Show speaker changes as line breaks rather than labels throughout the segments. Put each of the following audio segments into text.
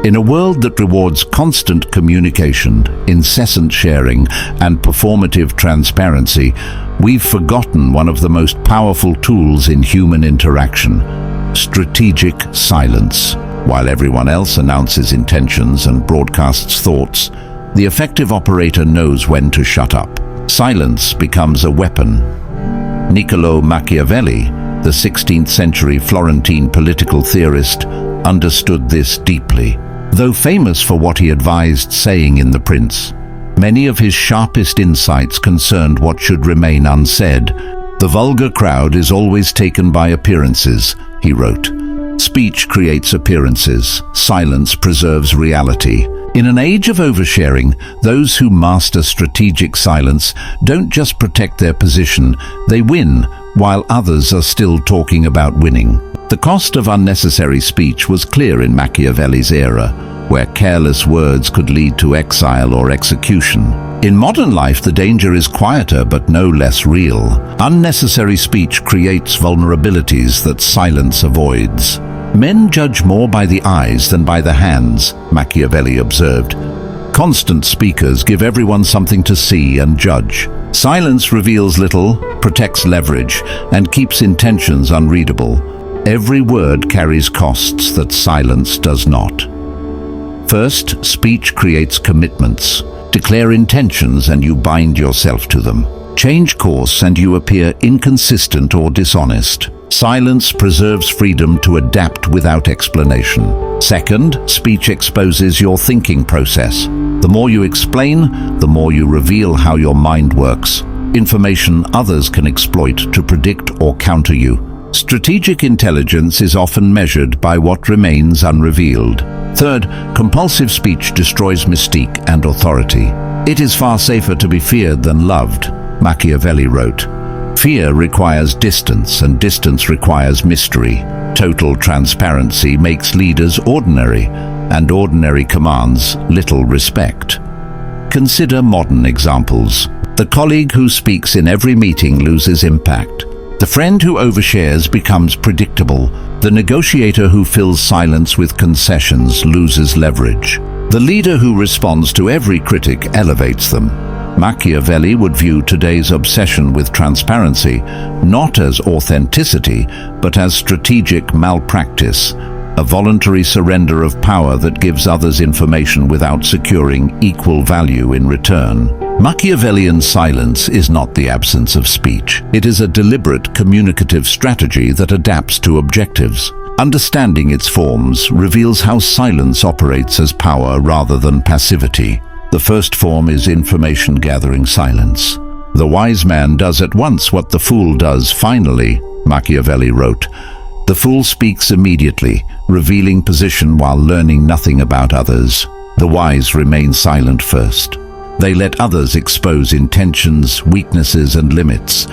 In a world that rewards constant communication, incessant sharing, and performative transparency, we've forgotten one of the most powerful tools in human interaction: strategic silence. While everyone else announces intentions and broadcasts thoughts, the effective operator knows when to shut up. Silence becomes a weapon. Niccolò Machiavelli, the 16th century Florentine political theorist, understood this deeply. Though famous for what he advised saying in The Prince, many of his sharpest insights concerned what should remain unsaid. "The vulgar crowd is always taken by appearances," he wrote. "Speech creates appearances. Silence preserves reality." In an age of oversharing, those who master strategic silence don't just protect their position, they win, while others are still talking about winning. The cost of unnecessary speech was clear in Machiavelli's era, where careless words could lead to exile or execution. In modern life, the danger is quieter but no less real. Unnecessary speech creates vulnerabilities that silence avoids. "Men judge more by the eyes than by the hands," Machiavelli observed. "Constant speakers give everyone something to see and judge. Silence reveals little, protects leverage, and keeps intentions unreadable. Every word carries costs that silence does not." First, speech creates commitments. Declare intentions and you bind yourself to them. Change course and you appear inconsistent or dishonest. Silence preserves freedom to adapt without explanation. Second, speech exposes your thinking process. The more you explain, the more you reveal how your mind works. Information others can exploit to predict or counter you. Strategic intelligence is often measured by what remains unrevealed. Third, compulsive speech destroys mystique and authority. "It is far safer to be feared than loved," Machiavelli wrote. "Fear requires distance, and distance requires mystery. Total transparency makes leaders ordinary, and ordinary commands little respect." Consider modern examples. The colleague who speaks in every meeting loses impact. The friend who overshares becomes predictable. The negotiator who fills silence with concessions loses leverage. The leader who responds to every critic elevates them. Machiavelli would view today's obsession with transparency not as authenticity, but as strategic malpractice, a voluntary surrender of power that gives others information without securing equal value in return. Machiavellian silence is not the absence of speech. It is a deliberate communicative strategy that adapts to objectives. Understanding its forms reveals how silence operates as power rather than passivity. The first form is information-gathering silence. "The wise man does at once what the fool does finally," Machiavelli wrote. "The fool speaks immediately, revealing position while learning nothing about others. The wise remain silent first. They let others expose intentions, weaknesses, and limits.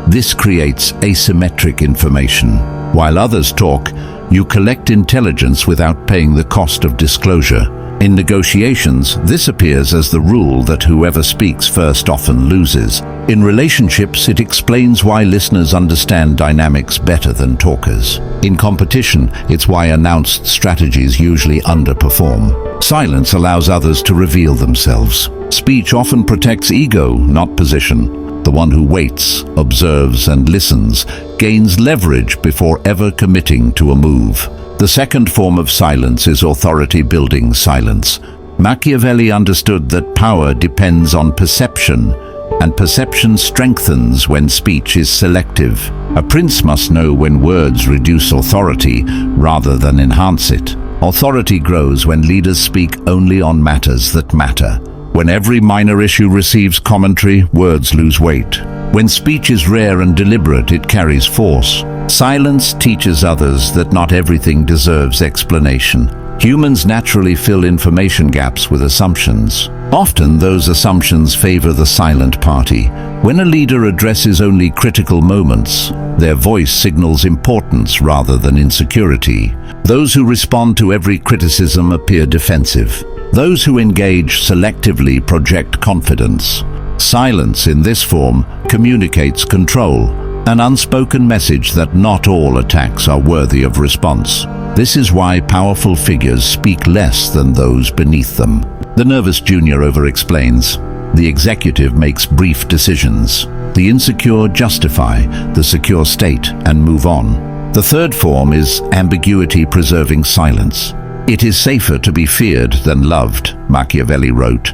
This creates asymmetric information. While others talk, you collect intelligence without paying the cost of disclosure. In negotiations, this appears as the rule that whoever speaks first often loses. In relationships, it explains why listeners understand dynamics better than talkers. In competition, it's why announced strategies usually underperform. Silence allows others to reveal themselves. Speech often protects ego, not position. The one who waits, observes, and listens gains leverage before ever committing to a move. The second form of silence is authority-building silence. Machiavelli understood that power depends on perception, and perception strengthens when speech is selective. A prince must know when words reduce authority rather than enhance it. Authority grows when leaders speak only on matters that matter. When every minor issue receives commentary, words lose weight. When speech is rare and deliberate, it carries force. Silence teaches others that not everything deserves explanation. Humans naturally fill information gaps with assumptions. Often those assumptions favor the silent party. When a leader addresses only critical moments, their voice signals importance rather than insecurity. Those who respond to every criticism appear defensive. Those who engage selectively project confidence. Silence in this form communicates control, an unspoken message that not all attacks are worthy of response. This is why powerful figures speak less than those beneath them. The nervous junior over-explains. The executive makes brief decisions. The insecure justify the secure state and move on. The third form is ambiguity preserving silence. It is safer to be feared than loved, Machiavelli wrote.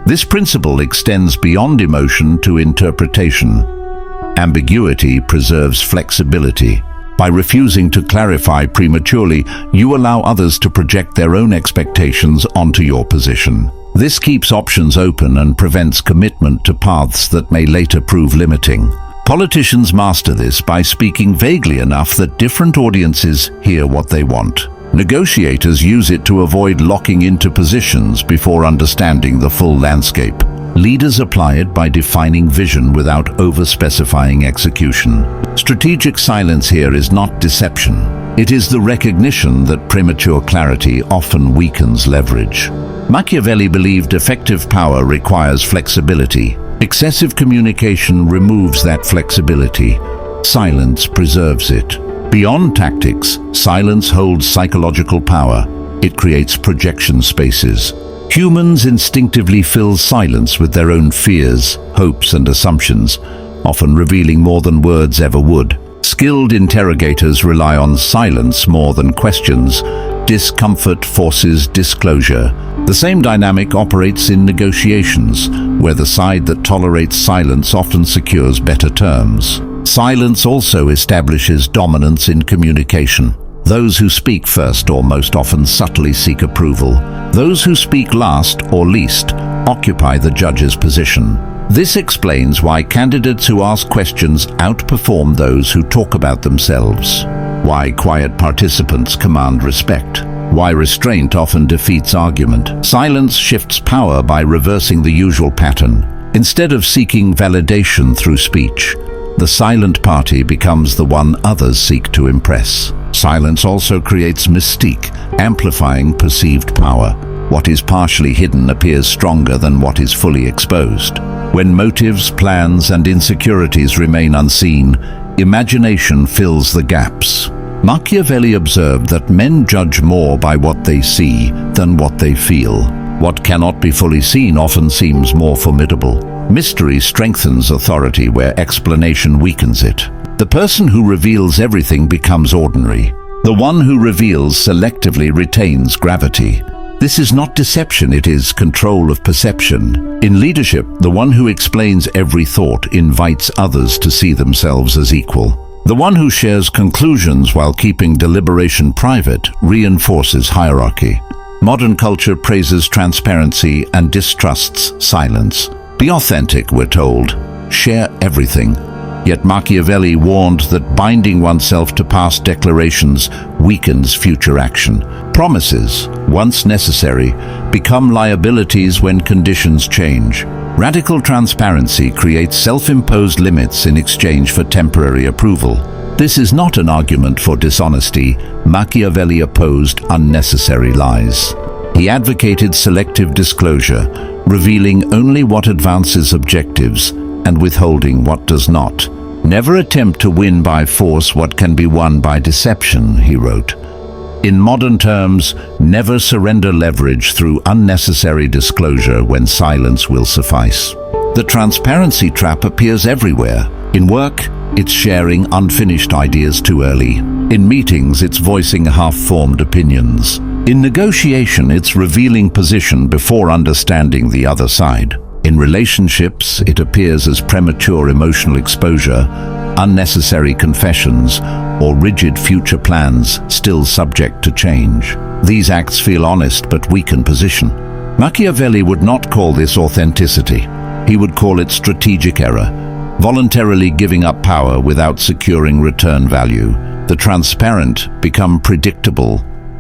This principle extends beyond emotion to interpretation. Ambiguity preserves flexibility. By refusing to clarify prematurely, you allow others to project their own expectations onto your position. This keeps options open and prevents commitment to paths that may later prove limiting. Politicians master this by speaking vaguely enough that different audiences hear what they want. Negotiators use it to avoid locking into positions before understanding the full landscape. Leaders apply it by defining vision without over-specifying execution. Strategic silence here is not deception. It is the recognition that premature clarity often weakens leverage. Machiavelli believed effective power requires flexibility. Excessive communication removes that flexibility. Silence preserves it. Beyond tactics, silence holds psychological power. It creates projection spaces. Humans instinctively fill silence with their own fears, hopes, and assumptions, often revealing more than words ever would. Skilled interrogators rely on silence more than questions. Discomfort forces disclosure. The same dynamic operates in negotiations, where the side that tolerates silence often secures better terms. Silence also establishes dominance in communication. Those who speak first or most often subtly seek approval. Those who speak last or least occupy the judge's position. This explains why candidates who ask questions outperform those who talk about themselves. Why quiet participants command respect. Why restraint often defeats argument. Silence shifts power by reversing the usual pattern. Instead of seeking validation through speech, the silent party becomes the one others seek to impress. Silence also creates mystique, amplifying perceived power. What is partially hidden appears stronger than what is fully exposed. When motives, plans, and insecurities remain unseen, imagination fills the gaps. Machiavelli observed that men judge more by what they see than what they feel. What cannot be fully seen often seems more formidable. Mystery strengthens authority where explanation weakens it. The person who reveals everything becomes ordinary. The one who reveals selectively retains gravity. This is not deception, it is control of perception. In leadership, the one who explains every thought invites others to see themselves as equal. The one who shares conclusions while keeping deliberation private reinforces hierarchy. Modern culture praises transparency and distrusts silence. Be authentic, we're told. Share everything. Yet Machiavelli warned that binding oneself to past declarations weakens future action. Promises, once necessary, become liabilities when conditions change. Radical transparency creates self-imposed limits in exchange for temporary approval. This is not an argument for dishonesty. Machiavelli opposed unnecessary lies. He advocated selective disclosure, revealing only what advances objectives and withholding what does not. Never attempt to win by force what can be won by deception, he wrote. In modern terms, never surrender leverage through unnecessary disclosure when silence will suffice. The transparency trap appears everywhere. In work, it's sharing unfinished ideas too early. In meetings, it's voicing half-formed opinions. In negotiation, it's revealing position before understanding the other side. In relationships, it appears as premature emotional exposure, unnecessary confessions, or rigid future plans still subject to change. These acts feel honest but weaken position. Machiavelli would not call this authenticity. He would call it strategic error, voluntarily giving up power without securing return value. The transparent become predictable,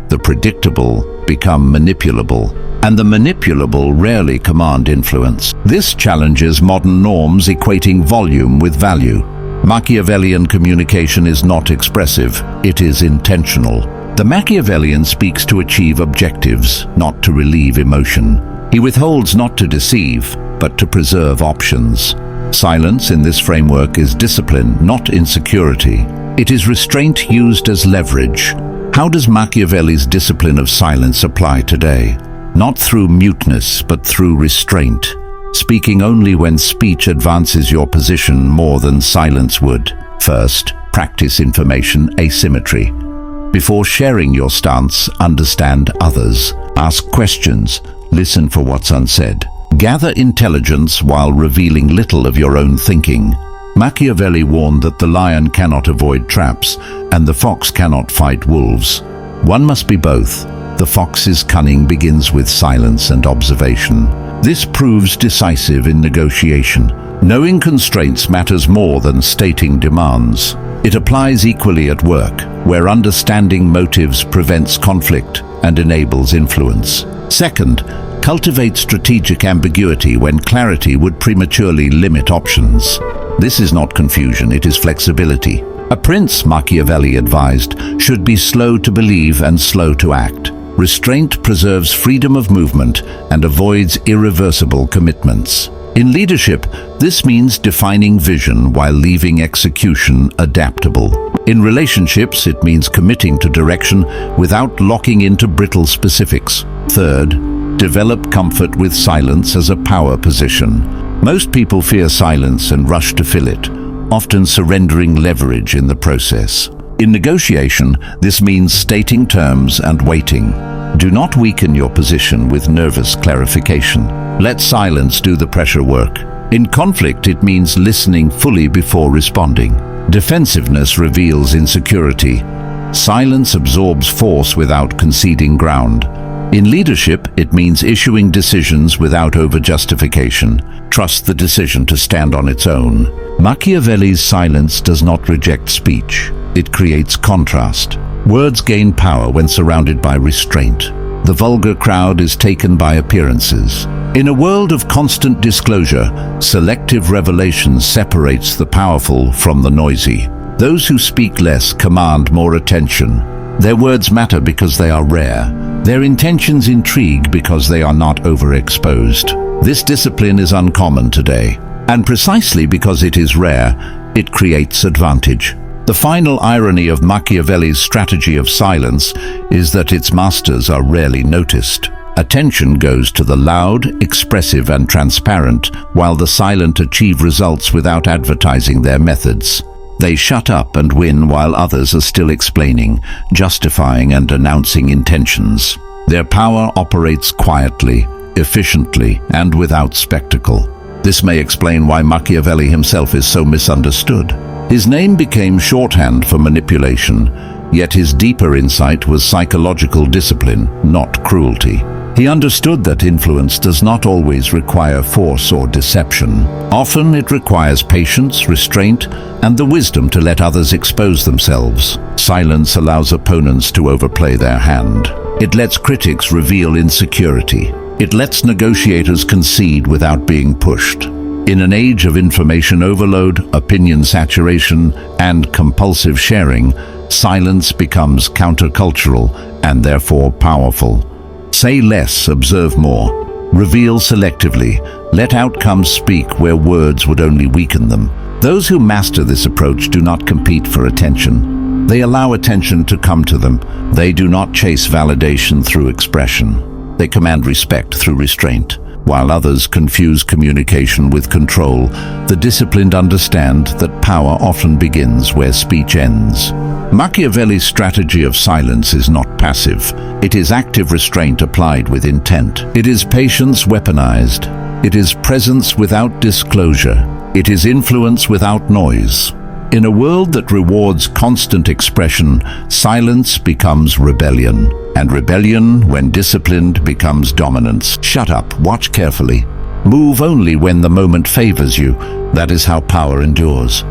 the predictable become manipulable, and the manipulable rarely command influence. This challenges modern norms equating volume with value. Machiavellian communication is not expressive, it is intentional. The Machiavellian speaks to achieve objectives, not to relieve emotion. He withholds not to deceive, but to preserve options. Silence in this framework is discipline, not insecurity. It is restraint used as leverage. How does Machiavelli's discipline of silence apply today? Not through muteness, but through restraint, speaking only when speech advances your position more than silence would. First, practice information asymmetry. Before sharing your stance, understand others. Ask questions, listen for what's unsaid. Gather intelligence while revealing little of your own thinking. Machiavelli warned that the lion cannot avoid traps, and the fox cannot fight wolves. One must be both. The fox's cunning begins with silence and observation. This proves decisive in negotiation. Knowing constraints matters more than stating demands. It applies equally at work, where understanding motives prevents conflict and enables influence. Second, cultivate strategic ambiguity when clarity would prematurely limit options. This is not confusion, it is flexibility. A prince, Machiavelli advised, should be slow to believe and slow to act. Restraint preserves freedom of movement and avoids irreversible commitments. In leadership, this means defining vision while leaving execution adaptable. In relationships, it means committing to direction without locking into brittle specifics. Third, develop comfort with silence as a power position. Most people fear silence and rush to fill it, often surrendering leverage in the process. In negotiation, this means stating terms and waiting. Do not weaken your position with nervous clarification. Let silence do the pressure work. In conflict, it means listening fully before responding. Defensiveness reveals insecurity. Silence absorbs force without conceding ground. In leadership, it means issuing decisions without over-justification. Trust the decision to stand on its own. Machiavelli's silence does not reject speech. It creates contrast. Words gain power when surrounded by restraint. The vulgar crowd is taken by appearances. In a world of constant disclosure, selective revelation separates the powerful from the noisy. Those who speak less command more attention. Their words matter because they are rare. Their intentions intrigue because they are not overexposed. This discipline is uncommon today, and precisely because it is rare, it creates advantage. The final irony of Machiavelli's strategy of silence is that its masters are rarely noticed. Attention goes to the loud, expressive, and transparent, while the silent achieve results without advertising their methods. They shut up and win while others are still explaining, justifying, and announcing intentions. Their power operates quietly, efficiently, and without spectacle. This may explain why Machiavelli himself is so misunderstood. His name became shorthand for manipulation, yet his deeper insight was psychological discipline, not cruelty. He understood that influence does not always require force or deception. Often it requires patience, restraint, and the wisdom to let others expose themselves. Silence allows opponents to overplay their hand. It lets critics reveal insecurity. It lets negotiators concede without being pushed. In an age of information overload, opinion saturation, and compulsive sharing, silence becomes countercultural and therefore powerful. Say less, observe more. Reveal selectively. Let outcomes speak where words would only weaken them. Those who master this approach do not compete for attention. They allow attention to come to them. They do not chase validation through expression. They command respect through restraint. While others confuse communication with control, the disciplined understand that power often begins where speech ends. Machiavelli's strategy of silence is not passive. It is active restraint applied with intent. It is patience weaponized. It is presence without disclosure. It is influence without noise. In a world that rewards constant expression, silence becomes rebellion. And rebellion, when disciplined, becomes dominance. Shut up, watch carefully. Move only when the moment favors you. That is how power endures.